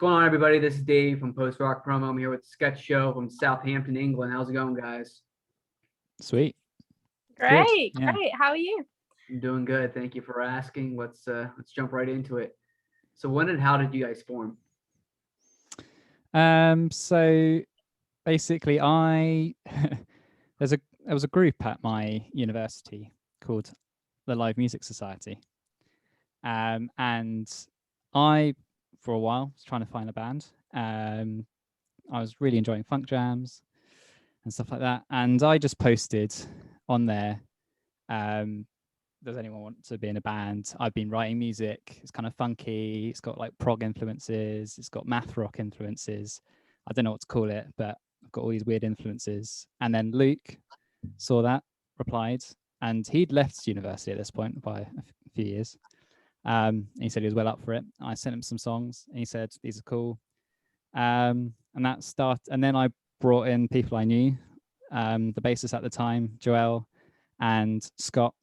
going on, everybody? This is Dave from Post Rock Promo. I'm here with Sketchshow from Southampton, England. How's it going, guys? Sweet. Great, Yeah. great. How are you? I'm doing good. Thank you for asking. Let's jump right into it. So when and how did you guys form? So basically there was a group at my university called the Live Music Society. And I, for a while, was trying to find a band. I was really enjoying funk jams and stuff like that. And I just posted on there, does anyone want to be in a band? I've been writing music. It's kind of funky. It's got like prog influences. It's got math rock influences. I don't know what to call it, but I've got all these weird influences. And then Luke saw that, replied, and he'd left university at this point by a few years. He said he was well up for it. I sent him some songs, and he said these are cool. And then I brought in people I knew, the bassist at the time, Joel, and Scott,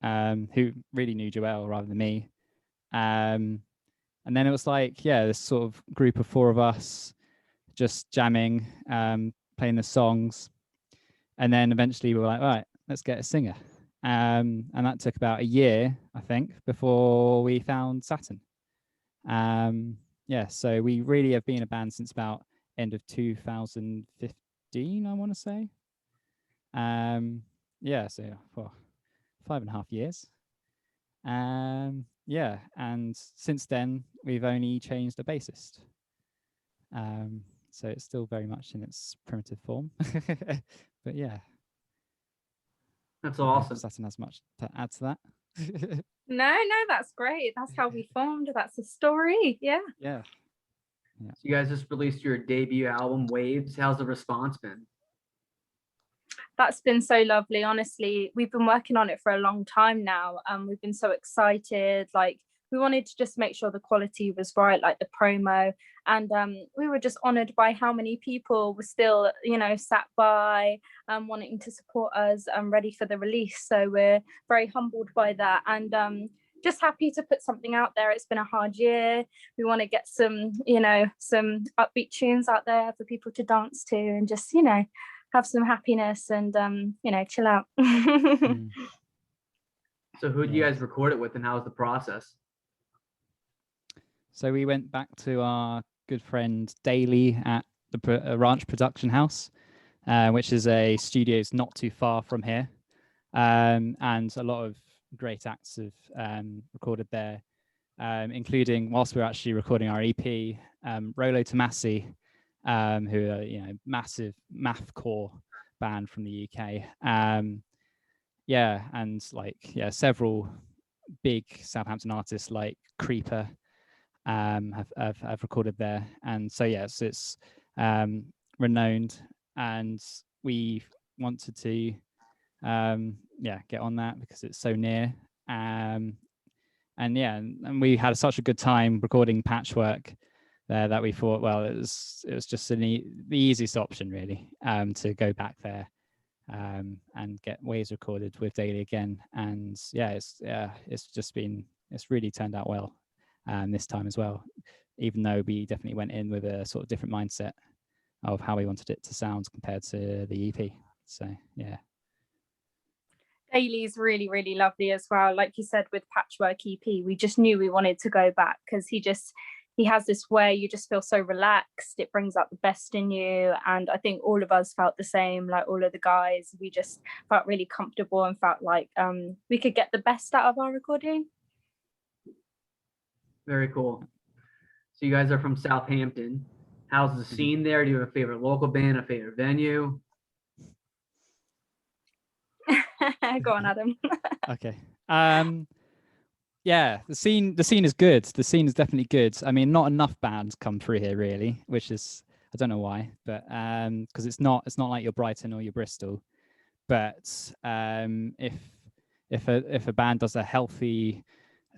who really knew Joel rather than me. And then it was like, this sort of group of four of us just jamming, playing the songs. And then eventually we were like, all right, let's get a singer. And that took about a year, I think, before we found Saturn. So we really have been a band since about end of 2015, I want to say. So for 5.5 years. And since then we've only changed a bassist. So it's still very much in its primitive form. But yeah. That's awesome. Saturn has much to add to that. No, that's great. That's how we formed. That's the story. Yeah. So you guys just released your debut album, Waves. How's the response been? That's been so lovely. Honestly, we've been working on it for a long time now. We've been so excited. Like, we wanted to just make sure the quality was right, like the promo. And we were just honored by how many people were still, sat by, wanting to support us, ready for the release. So we're very humbled by that. And just happy to put something out there. It's been a hard year. We want to get some upbeat tunes out there for people to dance to and just, have some happiness and, chill out. So who do you guys record it with, and how was the process? So we went back to our good friend Daly at the Ranch Production House, which is a studio not too far from here. And a lot of great acts have recorded there, including, whilst we were actually recording our EP, Rolo Tomasi, who are massive mathcore band from the UK. Several big Southampton artists like Creeper have recorded there, and so it's renowned, and we wanted to get on that because it's so near. And we had such a good time recording Patchwork there that we thought, well, it was just the easiest option really, to go back there and get Waves recorded with Daly again. And it's really turned out well this time as well, even though we definitely went in with a sort of different mindset of how we wanted it to sound compared to the EP. So yeah. Daly's really, really lovely as well. Like you said, with Patchwork EP, we just knew we wanted to go back because he has this way you just feel so relaxed. It brings out the best in you. And I think all of us felt the same, like all of the guys, we just felt really comfortable and felt like we could get the best out of our recording. Very cool. So you guys are from Southampton. How's the scene there? Do you have a favorite local band, a favorite venue? Go on, Adam. Okay. The scene is good. The scene is definitely good. I mean, not enough bands come through here really, which is, I don't know why, but because it's not like your Brighton or your Bristol. But if a band does a healthy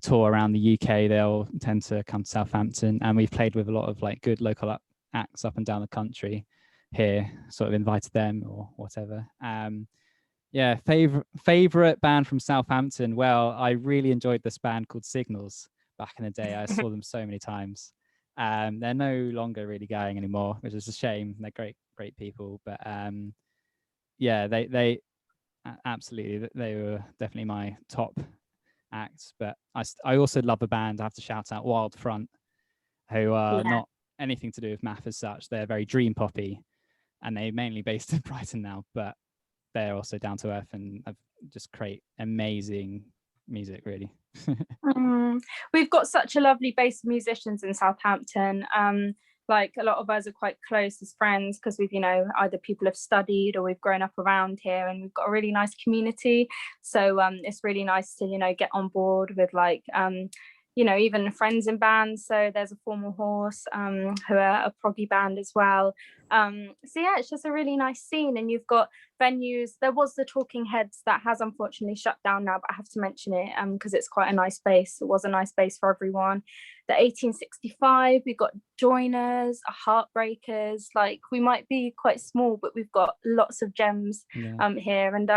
tour around the UK, they'll tend to come to Southampton, and we've played with a lot of like good local acts up and down the country here, sort of invited them or whatever. Favorite band from Southampton. Well, I really enjoyed this band called Signals back in the day. I saw them so many times. They're no longer really going anymore, which is a shame. They're great people, but yeah, they absolutely, they were definitely my top acts. But I also love a band. I have to shout out Wild Front, who are not anything to do with math as such. They're very dream poppy, and they're mainly based in Brighton now, but they're also down to earth and have just create amazing music, really. We've got such a lovely base of musicians in Southampton. Like a lot of us are quite close as friends because we've, either people have studied or we've grown up around here, and we've got a really nice community. So it's really nice to, get on board with like, even friends in bands. So there's a Formal Horse, who are a proggy band as well. So yeah, it's just a really nice scene. And you've got venues. There was the Talking Heads that has unfortunately shut down now, but I have to mention it because it's quite a nice space. It was a nice space for everyone. The 1865, we've got Joiners, Heartbreakers. Like, we might be quite small, but we've got lots of gems here. And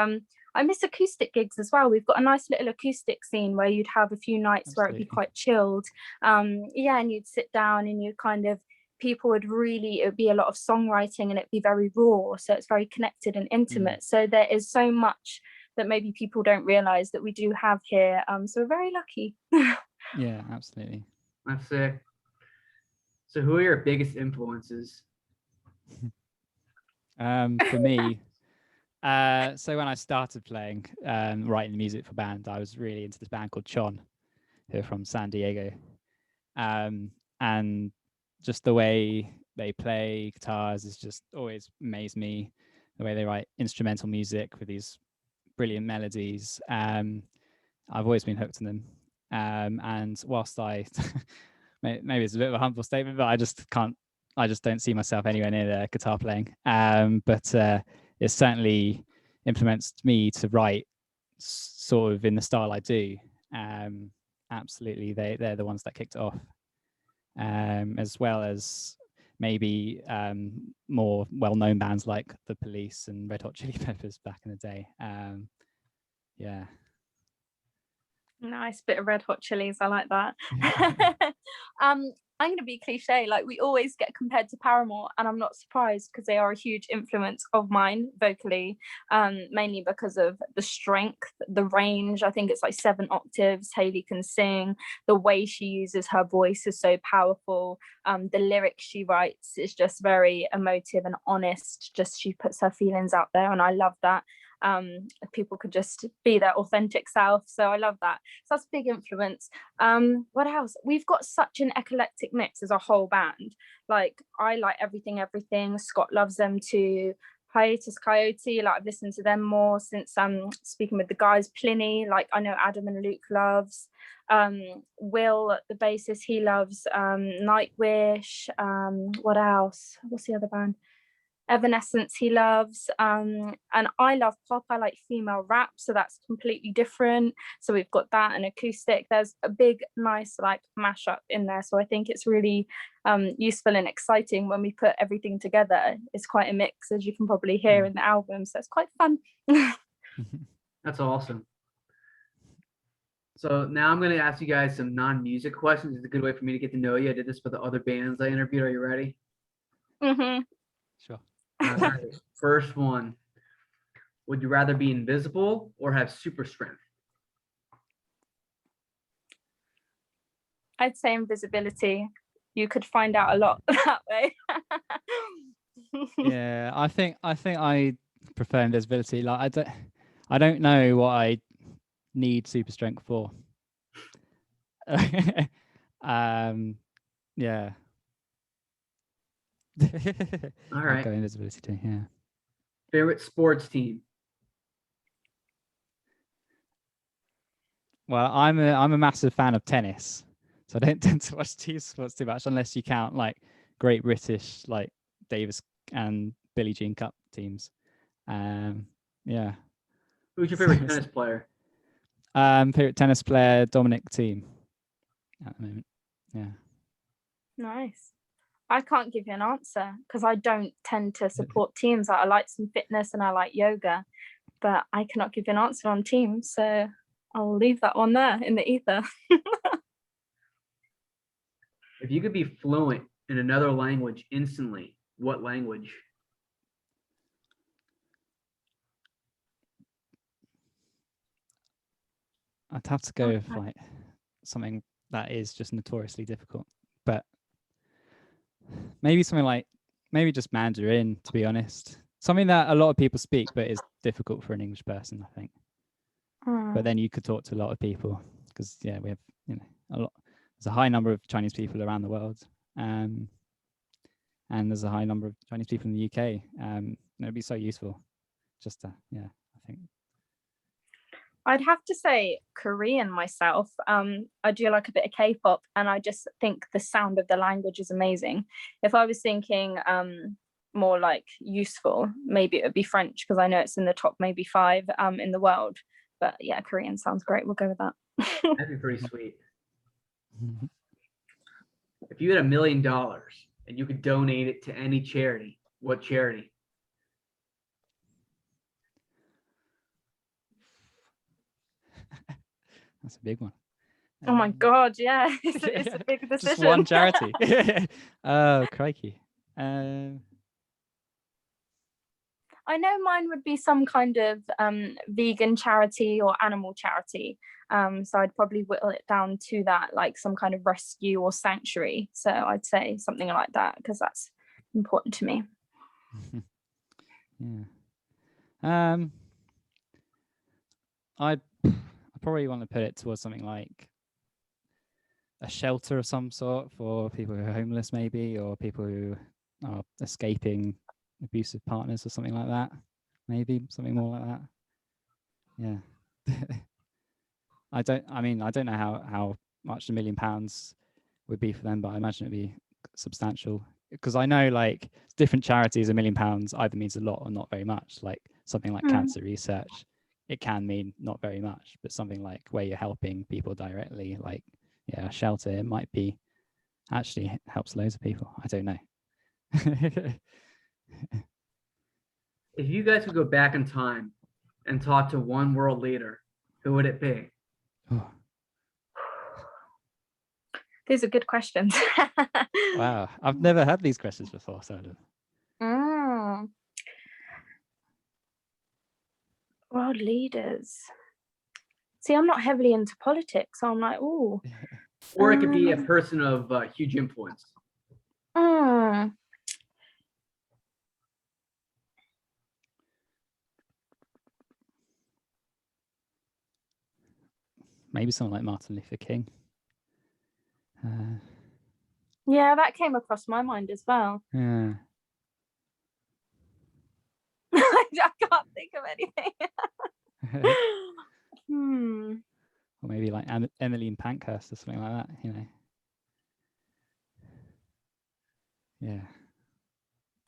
I miss acoustic gigs as well. We've got a nice little acoustic scene where you'd have a few nights where it'd be quite chilled. And you'd sit down and you kind of, people would really, it would be a lot of songwriting and it'd be very raw. So it's very connected and intimate. So there is so much that maybe people don't realize that we do have here. So we're very lucky. Yeah, absolutely. That's sick. So who are your biggest influences? For me, so when I started playing, writing music for band, I was really into this band called Chon, who are from San Diego. And just the way they play guitars has just always amazed me. The way they write instrumental music with these brilliant melodies. I've always been hooked on them. And whilst maybe it's a bit of a humble statement, but I just don't see myself anywhere near their guitar playing. But it certainly influenced me to write sort of in the style I do. Absolutely, they're the ones that kicked it off, as well as maybe more well-known bands like The Police and Red Hot Chili Peppers back in the day. Yeah. Nice bit of Red Hot Chilies. I like that. I'm going to be cliche. Like, we always get compared to Paramore, and I'm not surprised because they are a huge influence of mine vocally, mainly because of the strength, the range. I think it's like 7 octaves. Hayley can sing. The way she uses her voice is so powerful. The lyrics she writes is just very emotive and honest. Just, she puts her feelings out there, and I love that. People could just be their authentic self, so I love that. So that's a big influence. What else? We've got such an eclectic mix as a whole band. Like, I like everything. Scott loves them too. Hiatus Coyote, like, I've listened to them more since speaking with the guys. Pliny, like, I know Adam and Luke loves. Will, the bassist, he loves Nightwish. What else? What's the other band? Evanescence he loves, and I love pop. I like female rap, so that's completely different. So we've got that and acoustic. There's a big nice like mashup in there, so I think it's really useful and exciting when we put everything together. It's quite a mix, as you can probably hear in the album, so it's quite fun. That's awesome. So now I'm going to ask you guys some non-music questions. It's a good way for me to get to know you. I did this for the other bands I interviewed. Are you ready? Sure. All right. First one. Would you rather be invisible or have super strength? I'd say invisibility. You could find out a lot that way. Yeah, I think I prefer invisibility. Like, I don't know what I need super strength for. Yeah. All right. I'll go invisibility too. Yeah. Favorite sports team? Well, I'm a massive fan of tennis, so I don't tend to watch team sports too much unless you count like Great British, like Davis and Billie Jean Cup teams. Yeah. Who's your favorite tennis player? Favorite tennis player, Dominic Thiem at the moment. Yeah. Nice. I can't give you an answer because I don't tend to support teams. I like some fitness and I like yoga, but I cannot give you an answer on teams. So I'll leave that one there in the ether. If you could be fluent in another language instantly, what language? I'd have to go with like something that is just notoriously difficult, but maybe something like just Mandarin, to be honest. Something that a lot of people speak, but is difficult for an English person, I think. But then you could talk to a lot of people because we have a lot. There's a high number of Chinese people around the world, and there's a high number of Chinese people in the UK. It'd be so useful, just to I think. I'd have to say Korean myself. I do like a bit of K-pop, and I just think the sound of the language is amazing. If I was thinking more like useful, maybe it would be French, because I know it's in the top maybe 5 in the world. But yeah, Korean sounds great. We'll go with that. That'd be pretty sweet. If you had $1 million and you could donate it to any charity, what charity? That's a big one. Oh my God, yeah. It's a big decision. Just one charity. Oh, crikey. I know mine would be some kind of vegan charity or animal charity. So I'd probably whittle it down to that, like some kind of rescue or sanctuary. So I'd say something like that, because that's important to me. I probably want to put it towards something like a shelter of some sort for people who are homeless, maybe, or people who are escaping abusive partners or something like that. Maybe something more like that. Yeah. I don't know how much £1 million would be for them, but I imagine it'd be substantial, because I know like different charities, £1 million either means a lot or not very much. Like something like cancer research, it can mean not very much, but something like where you're helping people directly, like a shelter, it might be actually helps loads of people. I don't know. If you guys could go back in time and talk to one world leader, who would it be? Oh. These are good questions. Wow, I've never had these questions before, so World leaders. See, I'm not heavily into politics, so I'm like, ooh. Or it could be a person of huge influence. Maybe someone like Martin Luther King. Yeah, that came across my mind as well. Yeah. I can't think of anything. Or maybe like Emmeline Pankhurst or something like that, Yeah.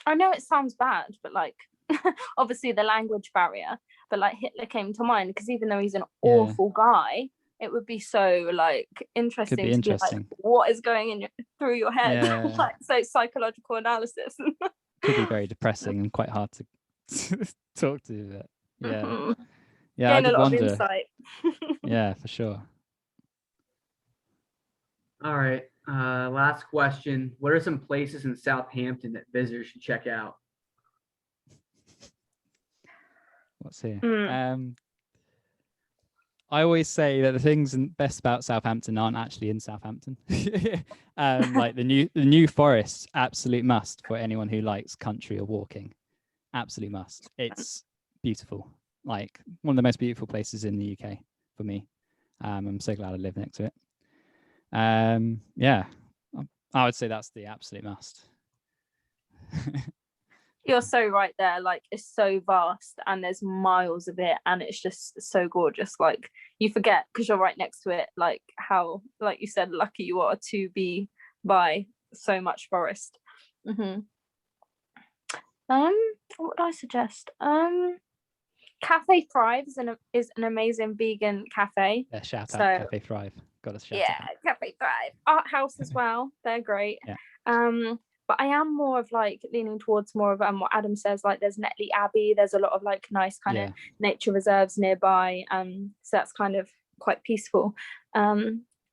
I know it sounds bad, but like obviously the language barrier, but like Hitler came to mind, because even though he's an awful guy, it would be so like interesting to be like, what is going through your head? Like, so psychological analysis. Could be very depressing and quite hard to talk to. But yeah, Gain a lot of insight. Yeah, for sure. All right, last question. What are some places in Southampton that visitors should check out? What's here? I always say that the things best about Southampton aren't actually in Southampton. Like the New Forest, absolute must for anyone who likes country or walking. Absolute must. It's beautiful. Like one of the most beautiful places in the UK for me. I'm so glad I live next to it. Yeah, I would say that's the absolute must. You're so right there. Like, it's so vast and there's miles of it, and it's just so gorgeous. Like, you forget because you're right next to it, like how, like you said, lucky you are to be by so much forest. What would I suggest? Cafe Thrive is an amazing vegan cafe. Yeah, shout out Cafe Thrive. Got to shout out. Cafe Thrive. Art House as well. They're great. Yeah. But I am more of like leaning towards more of what Adam says, like there's Netley Abbey, there's a lot of like nice kind of nature reserves nearby. So that's kind of quite peaceful.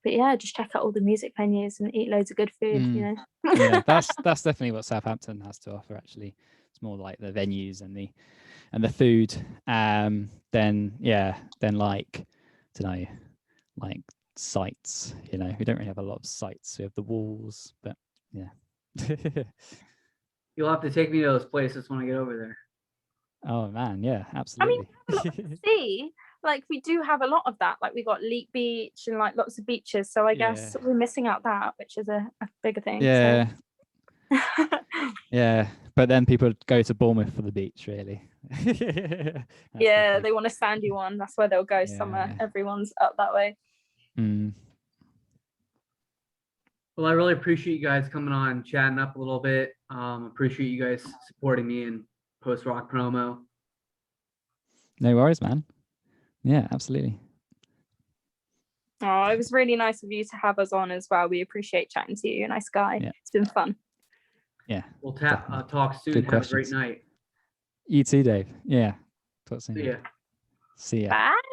but yeah, just check out all the music venues and eat loads of good food. You know. Yeah, that's definitely what Southampton has to offer. Actually, it's more like the venues and the food. Then like, I don't know, like sites. You know, we don't really have a lot of sites. We have the walls, but yeah. You'll have to take me to those places when I get over there. Oh man, yeah, I absolutely. mean, see, like we do have a lot of that. Like we got Leek Beach and like lots of beaches. So I guess we're missing out that, which is a bigger thing. Yeah. So. Yeah, but then people go to Bournemouth for the beach, really. Yeah, they want a sandy one. That's where they'll go summer. Everyone's up that way. Well, I really appreciate you guys coming on, chatting up a little bit. Appreciate you guys supporting me in post-rock promo. No worries, man. Yeah, absolutely. Oh, it was really nice of you to have us on as well. We appreciate chatting to you. You're a nice guy. Yeah. It's been fun. Yeah. We'll talk soon. Good Have a great questions. night. You too, Dave. Yeah. Talk soon. See ya. See ya. Bye.